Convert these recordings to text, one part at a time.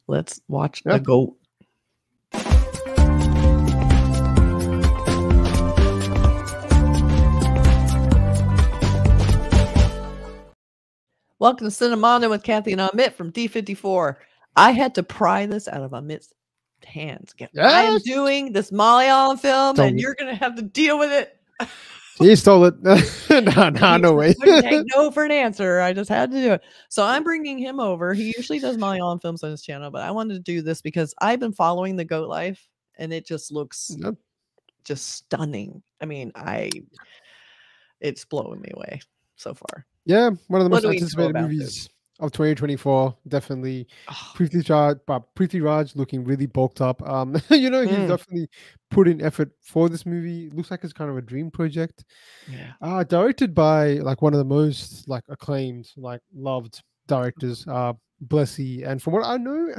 Let's watch the GOAT. Welcome to Cinemano with Kathy and Amit from D54. I had to pry this out of Amit's hands. Yes. I am doing this Malayalam film, and you're going to have to deal with it. He stole it. No way. Take no for an answer. I just had to do it. So I'm bringing him over. He usually does Malayalam films on his channel, but I wanted to do this because I've been following the GOAT life, and it just looks just stunning. I mean, it's blowing me away so far. Yeah, one of the most anticipated movies of 2024. Definitely. Prithviraj looking really bulked up. He's definitely put in effort for this movie. Looks like it's kind of a dream project. Yeah. Directed by like one of the most like acclaimed, like loved directors, Blessy. And from what I know,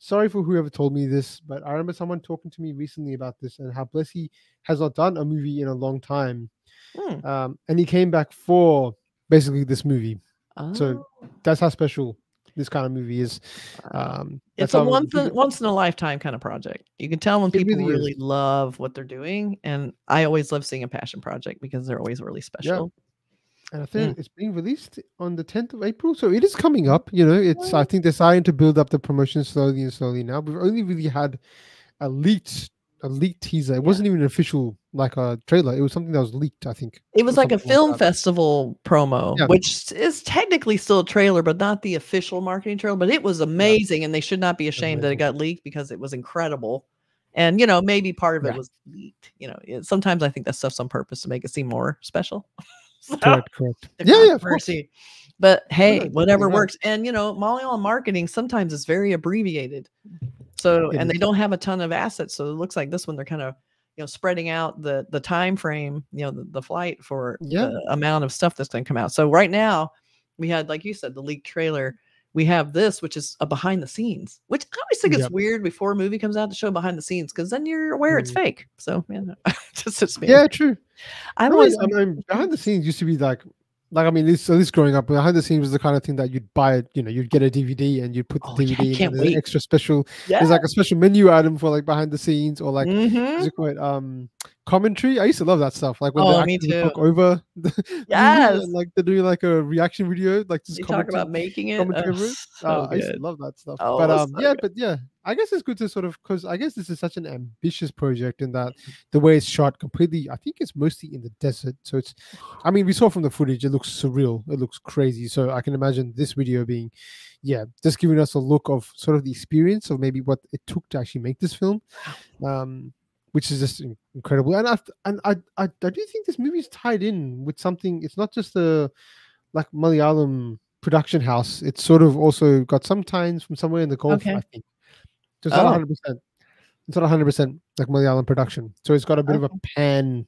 sorry for whoever told me this, but I remember someone talking to me recently about this and how Blessy has not done a movie in a long time. And he came back for basically this movie. So that's how special this kind of movie is. It's a once in a lifetime kind of project. You can tell when people really love what they're doing. And I always love seeing a passion project because they're always really special. Yeah. And I think it's being released on the 10th of April. So it is coming up. I think they're starting to build up the promotion slowly and slowly now. We've only really had a leaked teaser. It wasn't even an official like a trailer. It was something that was leaked, I think. It was like a film festival promo, which is technically still a trailer, but not the official marketing trailer. But it was amazing, and they should not be ashamed that it got leaked because it was incredible. And maybe part of it was leaked. Sometimes I think that stuff's on purpose to make it seem more special. Correct. Yeah, mercy. But hey, whatever works. And Malayalam marketing sometimes is very abbreviated. So, and they don't have a ton of assets. So it looks like this one, they're kind of, spreading out the time frame, the flight for the amount of stuff that's going to come out. So right now we had, like you said, the leaked trailer. We have this, which is a behind the scenes, which I always think it's weird before a movie comes out to show behind the scenes, because then you're aware it's fake. So just me. Yeah, true. I mean, behind the scenes used to be like I mean, this growing up, behind the scenes was the kind of thing that you'd buy it, you'd get a DVD and you'd put the DVD in an extra special. There's like a special menu item for like behind the scenes, or like what's it called? Commentary. I used to love that stuff. Like when they actually talk over the movie, and like they're doing like a reaction video, like just talk about making it. I used to love that stuff. But I guess it's good to sort of, because I guess this is such an ambitious project in that the way it's shot completely, I think it's mostly in the desert. So we saw from the footage, it looks surreal. It looks crazy. So I can imagine this video being, just giving us a look of sort of the experience of maybe what it took to actually make this film, which is just incredible. And I do think this movie is tied in with something. It's not just a like Malayalam production house. It's sort of also got some ties from somewhere in the Gulf, I think. So it's not 100%. It's not 100% like Malayalam production. So it's got a bit of a pan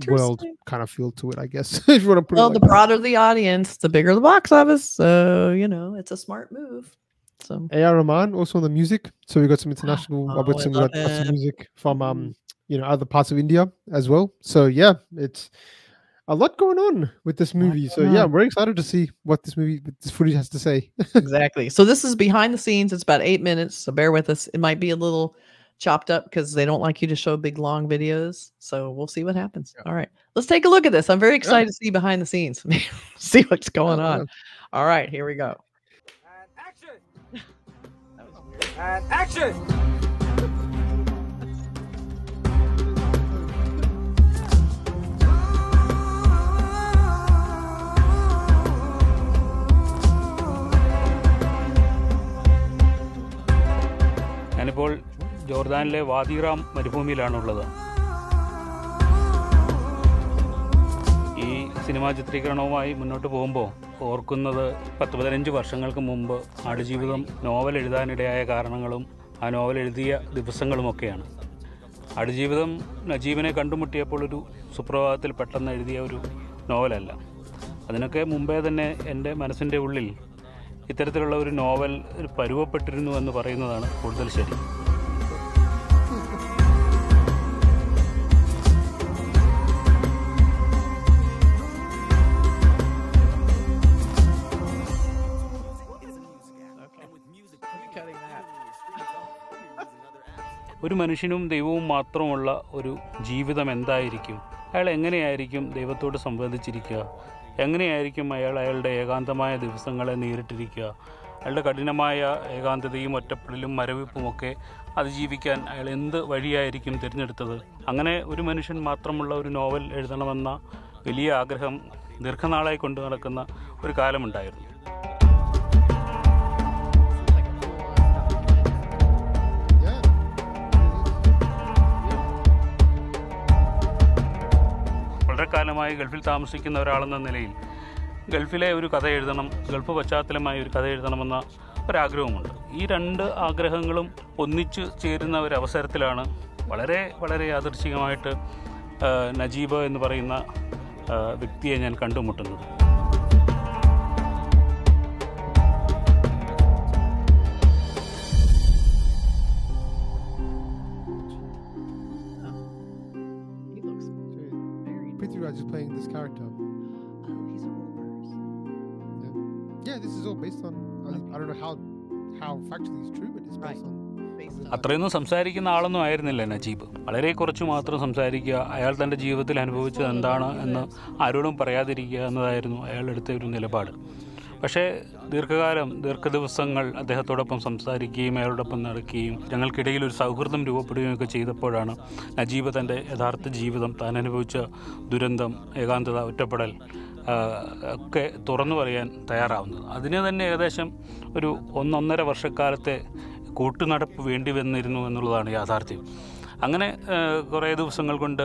world kind of feel to it, I guess. If you want to put the broader the audience, the bigger the box office. So it's a smart move. So A.R Rahman also on the music. So we got some international we got some music from other parts of India as well. So it's a lot going on with this movie. So I'm very excited to see what this footage has to say. Exactly. So this is behind the scenes. It's about 8 minutes. So bear with us. It might be a little chopped up because they don't like you to show big long videos. So we'll see what happens. All right, let's take a look at this. I'm very excited to see behind the scenes. See what's going on. All right, here we go. And action. And action. ഞാനിപ്പോൾ ജോർദാനിലെ വാദിറാം മരുഭൂമിയിലാണുള്ളത്. ഈ cinema ചിത്രീകരണവുമായി മുന്നോട്ട് പോകുമ്പോൾ ഓർക്കുന്നത് 10-15 വർഷങ്ങൾക്ക് മുമ്പ് Aadujeevitham novel എഴുതാനിടയായ കാരണങ്ങളും ആ novel എഴുതിയ ദിവസങ്ങളുമൊക്കെയാണ്. ആടുജീവിതം നജീബിനെ കണ്ടുമുട്ടിയപ്പോൾ ഒരു സുപ്രഭാതത്തിൽ പെട്ടെന്ന് എഴുതിയ ഒരു നോവലല്ല. അതിനൊക്കെ മുമ്പേ തന്നെ എൻ്റെ മനസ്സിൻ്റെ ഉള്ളിൽ ഇത്തരത്തിലുള്ള ഒരു നോവൽ പരുവപ്പെട്ടിരുന്നു എന്ന് പറയുന്നതാണ് കൂടുതൽ ശരി. ഒരു മനുഷ്യനും ദൈവവും മാത്രമുള്ള ഒരു ജീവിതം എന്തായിരിക്കും? അയാൾ എങ്ങനെയായിരിക്കും ദൈവത്തോട് സംബന്ധിച്ചിരിക്കുക? എങ്ങനെയായിരിക്കും അയാളുടെ ഏകാന്തമായ ദിവസങ്ങളെ നേരിട്ടിരിക്കുക? അയാളുടെ കഠിനമായ ഏകാന്തതയും ഒറ്റപ്പെടലും മരവിപ്പുമൊക്കെ അതിജീവിക്കാൻ അയാൾ എന്ത് വഴിയായിരിക്കും തിരഞ്ഞെടുത്തത്? അങ്ങനെ ഒരു മനുഷ്യൻ മാത്രമുള്ള ഒരു നോവൽ എഴുതണമെന്ന വലിയ ആഗ്രഹം ദീർഘനാളായി കൊണ്ടു നടക്കുന്ന ഒരു കാലമുണ്ടായിരുന്നു. വളരെ കാലമായി ഗൾഫിൽ താമസിക്കുന്ന ഒരാളെന്ന നിലയിൽ ഗൾഫിലെ ഒരു കഥ എഴുതണം, ഗൾഫ് പശ്ചാത്തലമായ ഒരു കഥ എഴുതണമെന്ന ഒരാഗ്രഹമുണ്ട്. ഈ രണ്ട് ആഗ്രഹങ്ങളും ഒന്നിച്ചു ചേരുന്ന ഒരവസരത്തിലാണ് വളരെ വളരെ യാദൃച്ഛികമായിട്ട് നജീബ് എന്ന് പറയുന്ന വ്യക്തിയെ ഞാൻ കണ്ടുമുട്ടുന്നത്. Prithviraj is playing this character. Oh, he's a real person. Yeah, this is all based on. I don't know how factually it's true, but it's based on. അത്രയൊന്നും സംസാരിക്കുന്ന ആളൊന്നും ആയിരുന്നില്ല നജീബ്. വളരെ കുറച്ച് മാത്രം സംസാരിക്കുക, അയാൾ തൻ്റെ ജീവിതത്തിൽ അനുഭവിച്ചത് എന്താണ് എന്ന് ആരോടും പറയാതിരിക്കുക എന്നതായിരുന്നു അയാൾ എടുത്ത ഒരു നിലപാട്. പക്ഷേ ദീർഘദിവസങ്ങൾ അദ്ദേഹത്തോടൊപ്പം സംസാരിക്കുകയും അയാളോടൊപ്പം നടക്കുകയും ഞങ്ങൾക്കിടയിൽ ഒരു സൗഹൃദം രൂപപ്പെടുകയൊക്കെ ചെയ്തപ്പോഴാണ് നജീബ് തൻ്റെ യഥാർത്ഥ ജീവിതം, താൻ അനുഭവിച്ച ദുരന്തം, ഏകാന്തത, ഒറ്റപ്പെടൽ ഒക്കെ തുറന്നു പറയാൻ തയ്യാറാവുന്നത്. അതിന് തന്നെ ഏകദേശം ഒരു 1.5 വർഷക്കാലത്തെ കൂട്ടുനടപ്പ് വേണ്ടി വന്നിരുന്നു എന്നുള്ളതാണ് യാഥാർത്ഥ്യം. അങ്ങനെ കുറേ ദിവസങ്ങൾ കൊണ്ട്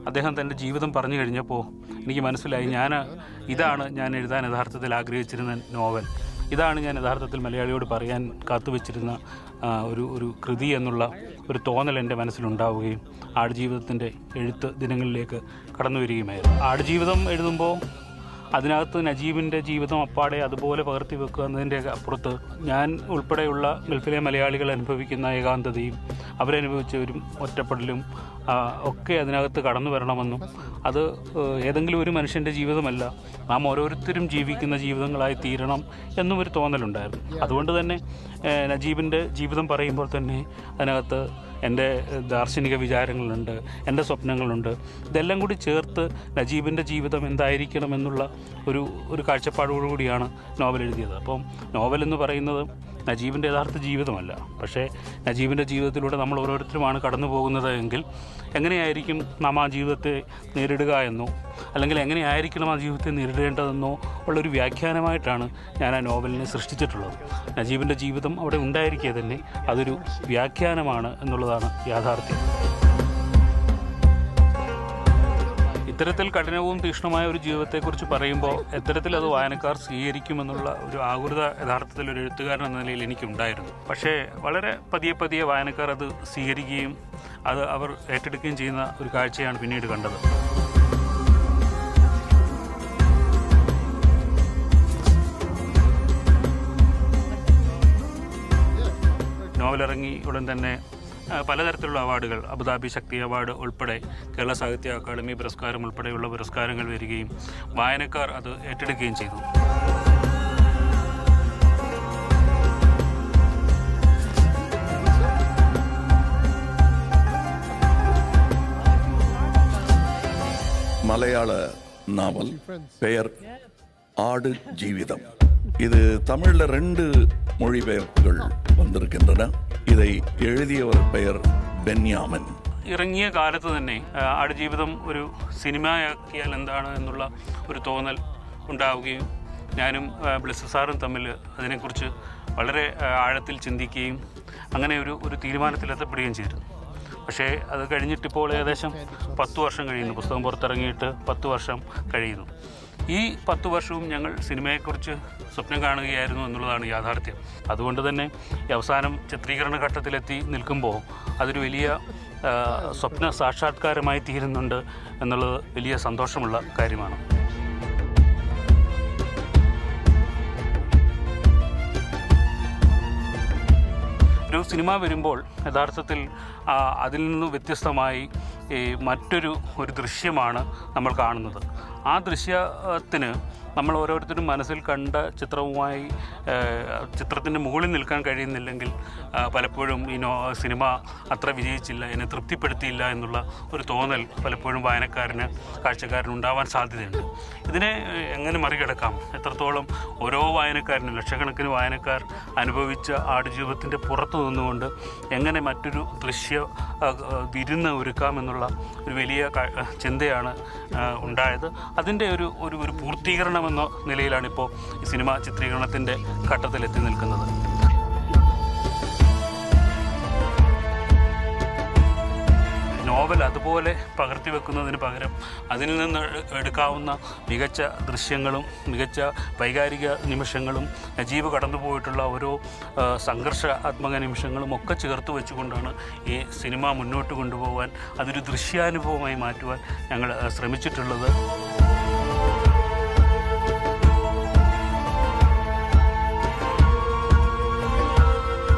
അദ്ദേഹം തൻ്റെ ജീവിതം പറഞ്ഞു കഴിഞ്ഞപ്പോൾ എനിക്ക് മനസ്സിലായി, ഇതാണ് ഞാൻ എഴുതാൻ യഥാർത്ഥത്തിൽ ആഗ്രഹിച്ചിരുന്ന നോവൽ, ഇതാണ് ഞാൻ യഥാർത്ഥത്തിൽ മലയാളിയോട് പറയാൻ കാത്തുവച്ചിരുന്ന ഒരു കൃതി എന്നുള്ള ഒരു തോന്നൽ എൻ്റെ മനസ്സിലുണ്ടാവുകയും ആടുജീവിതത്തിൻ്റെ എഴുത്ത് ദിനങ്ങളിലേക്ക് കടന്നു വരികയുമായിരുന്നു. ആടുജീവിതം എഴുതുമ്പോൾ അതിനകത്ത് നജീബിൻ്റെ ജീവിതം അപ്പാടെ അതുപോലെ പകർത്തി വെക്കുക എന്നതിൻ്റെ അപ്പുറത്ത് ഞാൻ ഉൾപ്പെടെയുള്ള ഗൾഫിലെ മലയാളികൾ അനുഭവിക്കുന്ന ഏകാന്തതയും അവരനുഭവിച്ച ഒരു ഒറ്റപ്പെടലും ഒക്കെ അതിനകത്ത് കടന്നു വരണമെന്നും അത് ഏതെങ്കിലും ഒരു മനുഷ്യൻ്റെ ജീവിതമല്ല, നാം ഓരോരുത്തരും ജീവിക്കുന്ന ജീവിതങ്ങളായി തീരണം എന്നും ഒരു തോന്നലുണ്ടായിരുന്നു. അതുകൊണ്ട് തന്നെ നജീബിൻ്റെ ജീവിതം പറയുമ്പോൾ തന്നെ അതിനകത്ത് എൻ്റെ ദാർശനിക വിചാരങ്ങളുണ്ട്, എൻ്റെ സ്വപ്നങ്ങളുണ്ട്. ഇതെല്ലാം കൂടി ചേർത്ത് നജീബിൻ്റെ ജീവിതം എന്തായിരിക്കണമെന്നുള്ള ഒരു കാഴ്ചപ്പാടോടുകൂടിയാണ് നോവൽ എഴുതിയത്. അപ്പം നോവൽ എന്ന് പറയുന്നത് നജീബിൻ്റെ യഥാർത്ഥ ജീവിതമല്ല, പക്ഷേ നജീബിൻ്റെ ജീവിതത്തിലൂടെ നമ്മൾ ഓരോരുത്തരുമാണ് കടന്നു പോകുന്നത് എങ്കിൽ എങ്ങനെയായിരിക്കും നാം ആ ജീവിതത്തെ നേരിടുക എന്നോ അല്ലെങ്കിൽ എങ്ങനെയായിരിക്കണം ആ ജീവിതത്തെ നേരിടേണ്ടതെന്നോ ഉള്ളൊരു വ്യാഖ്യാനമായിട്ടാണ് ഞാൻ ആ നോവലിനെ സൃഷ്ടിച്ചിട്ടുള്ളത്. നജീബിൻ്റെ ജീവിതം അവിടെ ഉണ്ടായിരിക്കെ തന്നെ അതൊരു വ്യാഖ്യാനമാണ് എന്നുള്ളതാണ് യാഥാർത്ഥ്യം. ഇത്തരത്തിൽ കഠിനവും തീക്ഷ്ണമായ ഒരു ജീവിതത്തെക്കുറിച്ച് പറയുമ്പോൾ എത്തരത്തിൽ അത് വായനക്കാർ സ്വീകരിക്കുമെന്നുള്ള ഒരു ആകുലത യഥാർത്ഥത്തിൽ ഒരു എഴുത്തുകാരൻ എന്ന നിലയിൽ എനിക്കുണ്ടായിരുന്നു. പക്ഷേ വളരെ പതിയെ വായനക്കാർ അത് സ്വീകരിക്കുകയും അത് അവർ ഏറ്റെടുക്കുകയും ചെയ്യുന്ന ഒരു കാഴ്ചയാണ് പിന്നീട് കണ്ടത്. നോവലിറങ്ങി ഉടൻ തന്നെ പലതരത്തിലുള്ള അവാർഡുകൾ, അബുദാബി ശക്തി അവാർഡ് ഉൾപ്പെടെ കേരള സാഹിത്യ അക്കാദമി പുരസ്കാരം ഉൾപ്പെടെയുള്ള പുരസ്കാരങ്ങൾ വരികയും വായനക്കാർ അത് ഏറ്റെടുക്കുകയും ചെയ്തു. മലയാള നാവൽ பெயர் ஆடுஜீவிதம். இது தமிழில் 2 மொழிபெயர்ப்புகள் வந்திருக்கின்றன. இதை எழுதியவர் பெயர் ബെന്യാമിൻ. ഇറങ്ങിയ കാലത്ത് തന്നെ ആടുജീവിതം ഒരു സിനിമയാക്കിയാൽ എന്താണ് എന്നുള്ള ഒരു തോന്നൽ ഉണ്ടാവുകയും ഞാനും ബ്ലിസ് സാറും തമ്മിൽ അതിനെക്കുറിച്ച് വളരെ ആഴത്തിൽ ചിന്തിക്കുകയും അങ്ങനെ ഒരു തീരുമാനത്തിലെത്തപ്പെടുകയും ചെയ്തിരുന്നു. പക്ഷേ അത് കഴിഞ്ഞിട്ടിപ്പോൾ ഏകദേശം 10 വർഷം കഴിയുന്നു. പുസ്തകം പുറത്തിറങ്ങിയിട്ട് 10 വർഷം കഴിയുന്നു. ഈ 10 വർഷവും ഞങ്ങൾ സിനിമയെക്കുറിച്ച് സ്വപ്നം കാണുകയായിരുന്നു എന്നുള്ളതാണ് യാഥാർത്ഥ്യം. അതുകൊണ്ട് തന്നെ ഈ അവസാനം ചിത്രീകരണ ഘട്ടത്തിലെത്തി നിൽക്കുമ്പോൾ അതൊരു വലിയ സ്വപ്ന സാക്ഷാത്കാരമായി തീരുന്നുണ്ട് എന്നുള്ളത് വലിയ സന്തോഷമുള്ള കാര്യമാണ്. ഒരു സിനിമ വരുമ്പോൾ യഥാർത്ഥത്തിൽ അതിൽ നിന്ന് വ്യത്യസ്തമായി മറ്റൊരു ദൃശ്യമാണ് നമ്മൾ കാണുന്നത്. ആ ദൃശ്യത്തിന് നമ്മൾ ഓരോരുത്തരും മനസ്സിൽ കണ്ട ചിത്രവുമായി ചിത്രത്തിൻ്റെ മുകളിൽ നിൽക്കാൻ കഴിയുന്നില്ലെങ്കിൽ പലപ്പോഴും ഈ സിനിമ അത്ര വിജയിച്ചില്ല, എന്നെ തൃപ്തിപ്പെടുത്തിയില്ല എന്നുള്ള ഒരു തോന്നൽ പലപ്പോഴും കാഴ്ചക്കാരനുണ്ടാവാൻ സാധ്യതയുണ്ട്. ഇതിനെ എങ്ങനെ മറികടക്കാം? എത്രത്തോളം ഓരോ വായനക്കാരനും, ലക്ഷക്കണക്കിന് വായനക്കാർ അനുഭവിച്ച ആടുജീവിതത്തിൻ്റെ പുറത്തു നിന്നുകൊണ്ട് എങ്ങനെ മറ്റൊരു ദൃശ്യ വിരുന്ന് ഒരുക്കാമെന്നുള്ള ഒരു വലിയ ചിന്തയാണ് ഉണ്ടായത്. അതിൻ്റെ ഒരു പൂർത്തീകരണം എന്ന നിലയിലാണിപ്പോൾ ഈ സിനിമ ചിത്രീകരണത്തിൻ്റെ ഘട്ടത്തിലെത്തി നിൽക്കുന്നത്. നോവൽ അതുപോലെ പകർത്തി വെക്കുന്നതിന് പകരം അതിൽ നിന്ന് എടുക്കാവുന്ന മികച്ച ദൃശ്യങ്ങളും മികച്ച വൈകാരിക നിമിഷങ്ങളും നജീബ് കടന്നുപോയിട്ടുള്ള ഓരോ സംഘർഷാത്മക നിമിഷങ്ങളും ഒക്കെ ചേർത്ത് വെച്ചുകൊണ്ടാണ് ഈ സിനിമ മുന്നോട്ട് കൊണ്ടുപോകാൻ, അതൊരു ദൃശ്യാനുഭവമായി മാറ്റുവാൻ ഞങ്ങൾ ശ്രമിച്ചിട്ടുള്ളത്.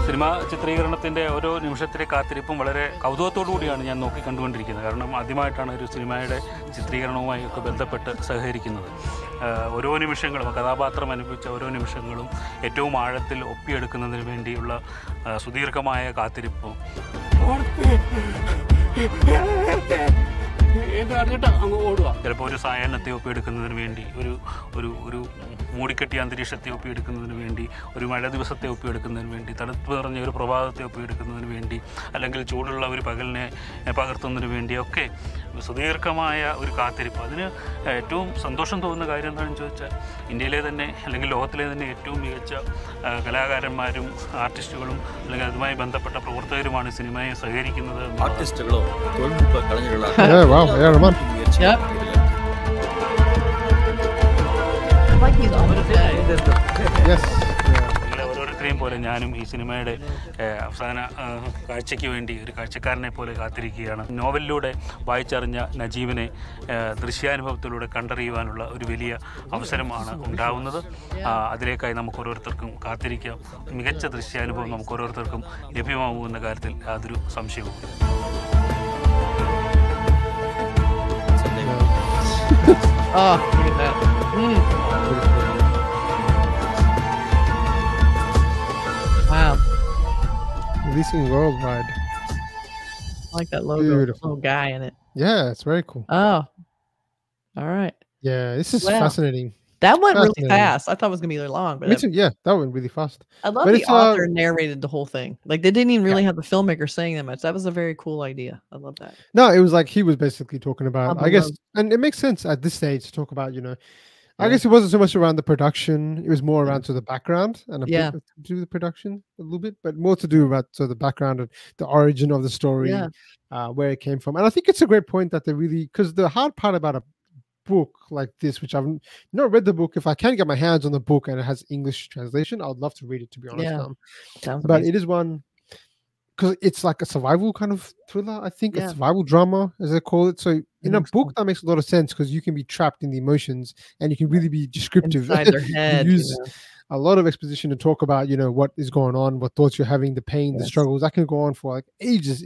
സിനിമാ ചിത്രീകരണത്തിൻ്റെ ഓരോ നിമിഷത്തിലെ കാത്തിരിപ്പും വളരെ കൗതുകത്തോടു കൂടിയാണ് ഞാൻ നോക്കിക്കണ്ടുകൊണ്ടിരിക്കുന്നത്. കാരണം ആദ്യമായിട്ടാണ് ഒരു സിനിമയുടെ ചിത്രീകരണവുമായി ഒക്കെ ബന്ധപ്പെട്ട് സഹകരിക്കുന്നത്. ഓരോ നിമിഷങ്ങളും, കഥാപാത്രം അനുഭവിച്ച ഓരോ നിമിഷങ്ങളും ഏറ്റവും ആഴത്തിൽ ഒപ്പിയെടുക്കുന്നതിന് വേണ്ടിയുള്ള സുദീർഘമായ കാത്തിരിപ്പും ചിലപ്പോൾ ഒരു സായാഹ്നത്തെ ഒപ്പിയെടുക്കുന്നതിന് വേണ്ടി, ഒരു മൂടിക്കെട്ടിയ അന്തരീക്ഷത്തെ ഒപ്പിയെടുക്കുന്നതിന് വേണ്ടി, ഒരു മഴ ദിവസത്തെ ഒപ്പിയെടുക്കുന്നതിന് വേണ്ടി, തണുപ്പ് നിറഞ്ഞ ഒരു പ്രഭാതത്തെ ഒപ്പിയെടുക്കുന്നതിന് വേണ്ടി, അല്ലെങ്കിൽ ചൂടുള്ള ഒരു പകലിനെ പകർത്തുന്നതിന് വേണ്ടിയൊക്കെ സുദീർഘമായ ഒരു കാത്തിരിപ്പ്. അതിന് ഏറ്റവും സന്തോഷം തോന്നുന്ന കാര്യം എന്താണെന്ന് ചോദിച്ചാൽ, ഇന്ത്യയിലെ തന്നെ അല്ലെങ്കിൽ ലോകത്തിലെ തന്നെ ഏറ്റവും മികച്ച കലാകാരന്മാരും ആർട്ടിസ്റ്റുകളും അല്ലെങ്കിൽ അതുമായി ബന്ധപ്പെട്ട പ്രവർത്തകരുമാണ് സിനിമയെ സഹകരിക്കുന്നത്. ആർട്ടിസ്റ്റുകളോ തൊഴിൽനുട്പ കളഞ്ഞിട്ടുള്ള A.R Rahman. Yep. Like he's on Yes. ഓരോരുത്തരെയും പോലെ ഞാനും ഈ സിനിമയുടെ അവസാന കാഴ്ചയ്ക്ക് വേണ്ടി ഒരു കാഴ്ചക്കാരനെ പോലെ കാത്തിരിക്കുകയാണ്. നോവലിലൂടെ വായിച്ചറിഞ്ഞ നജീബിനെ ദൃശ്യാനുഭവത്തിലൂടെ കണ്ടറിയുവാനുള്ള ഒരു വലിയ അവസരമാണ് ഉണ്ടാവുന്നത്. അതിലേക്കായി നമുക്ക് ഓരോരുത്തർക്കും കാത്തിരിക്കാം. മികച്ച ദൃശ്യാനുഭവം നമുക്ക് ഓരോരുത്തർക്കും ലഭ്യമാകുമെന്ന കാര്യത്തിൽ യാതൊരു സംശയവും. Oh, look at that. Wow. Releasing worldwide. I like that logo. Beautiful. Little guy in it. Yeah, it's very cool. Oh. All right. Yeah, this is fascinating. That went really fast. I thought it was going to be really long. But Me too. Yeah, that went really fast. I love the author narrated the whole thing. Like, they didn't even really have the filmmaker saying that much. That was a very cool idea. I love that. No, it was like he was basically talking about, I guess, and it makes sense at this stage to talk about, you know, I guess it wasn't so much around the production. It was more around to the background and a bit to do the production a little bit, but more to do about the background and the origin of the story, where it came from. And I think it's a great point that they really, because the hard part about a book like this, which I've not read the book, if I can get my hands on the book and it has English translation, I would love to read it, to be honest. But it is one, because it's like a survival kind of thriller, I think, a survival drama, as they call it. So in a book, that makes a lot of sense, because you can be trapped in the emotions and you can really be descriptive. Inside their head. Use a lot of exposition to talk about, you know, what is going on, what thoughts you're having, the pain, the struggles. That can go on for like ages.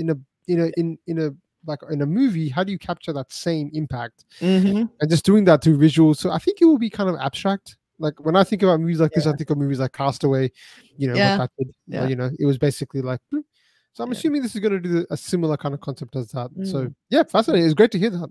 Like in a movie, how do you capture that same impact? And just doing that through visuals. So I think it will be kind of abstract. Like when I think about movies like this, I think of movies like Castaway, you know, what that did. You know, it was basically like, so I'm assuming this is going to do a similar kind of concept as that. So yeah, fascinating. It's great to hear that.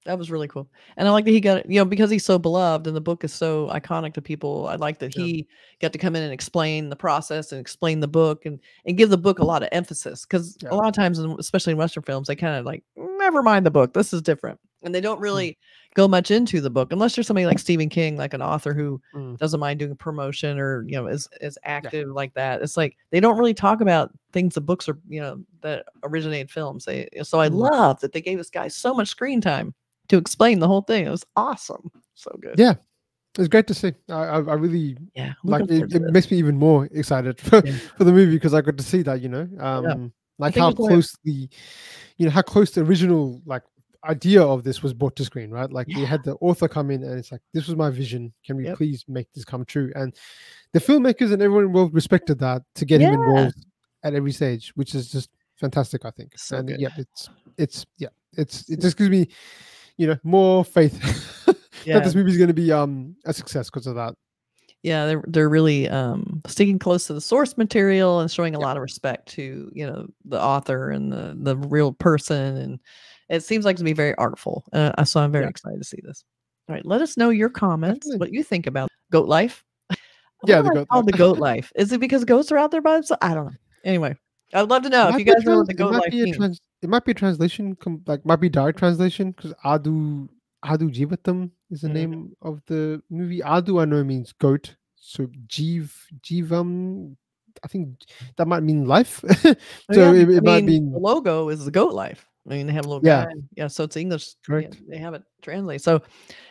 That was really cool. And I like that he got, you know, because he's so beloved and the book is so iconic to people, I like that he got to come in and explain the process and explain the book and give the book a lot of emphasis. Because a lot of times, especially in Western films, they kind of like, never mind the book. This is different. And they don't really go much into the book unless you're somebody like Stephen King, like an author who doesn't mind doing promotion or, you know, is active like that. It's like they don't really talk about things the books are, you know, that originate films. So I love that they gave this guy so much screen time to explain the whole thing. It was awesome. So good. Yeah. It's great to see. I really like it makes me even more excited for the movie, because I got to see that, you know, like how closely, you know, how close the original like idea of this was brought to screen, right? Like we had the author come in and it's like, this was my vision. Can we please make this come true? And the filmmakers and everyone involved respected that to get him involved at every stage, which is just fantastic, I think. So and it just gives me, you know, more faith that this movie is going to be a success because of that. Yeah, they're really sticking close to the source material and showing a lot of respect to, you know, the author and the real person, and it seems like to be very artful. So I'm very excited to see this. All right, let us know your comments, what you think about Goat Life. Yeah, the Goat Life. Is it because goats are out there by themselves? I don't know. Anyway, I'd love to know if you guys know what the Goat Life means. It might be a translation, might be direct translation, because Aadujeevitham is the name of the movie. Adu, I know, means goat. So Jeevam, I think that might mean life. So it might mean the logo is the Goat Life. I mean, they have a little guy. Yeah, so it's English. Correct. They have it translated. So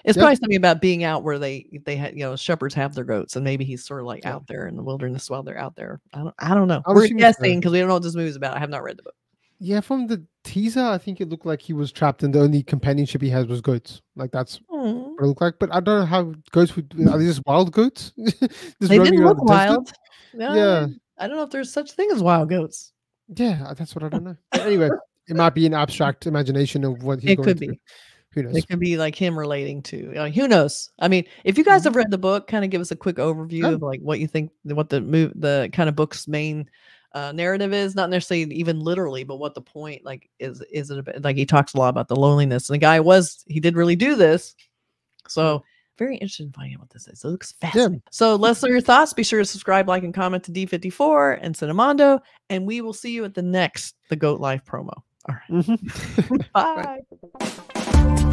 it's probably something about being out where they had, you know, shepherds have their goats, and maybe he's sort of like out there in the wilderness while they're out there. I don't know. We're guessing because we don't know what this movie is about. I have not read the book. Yeah, from the teaser, I think it looked like he was trapped, and the only companionship he has was goats. Like that's what it looked like. But I don't know how goats would. Are they just wild goats? They didn't look wild. No, yeah, I don't know if there's such thing as wild goats. Yeah, that's what I don't know. Anyway, it might be an abstract imagination of what he's going through. Who knows? It could be like him relating to. Who knows? I mean, if you guys have read the book, kind of give us a quick overview of like what you think, what the kind of book's main narrative is, not necessarily even literally, but what the point like is it about, like he talks a lot about the loneliness, and the guy he did really do this, so very interested in finding out what this is. It looks fascinating. So let's know your thoughts. Be sure to subscribe, like, and comment to D54 and Cinemondo, and we will see you at the next The Goat Life promo. All right. Bye.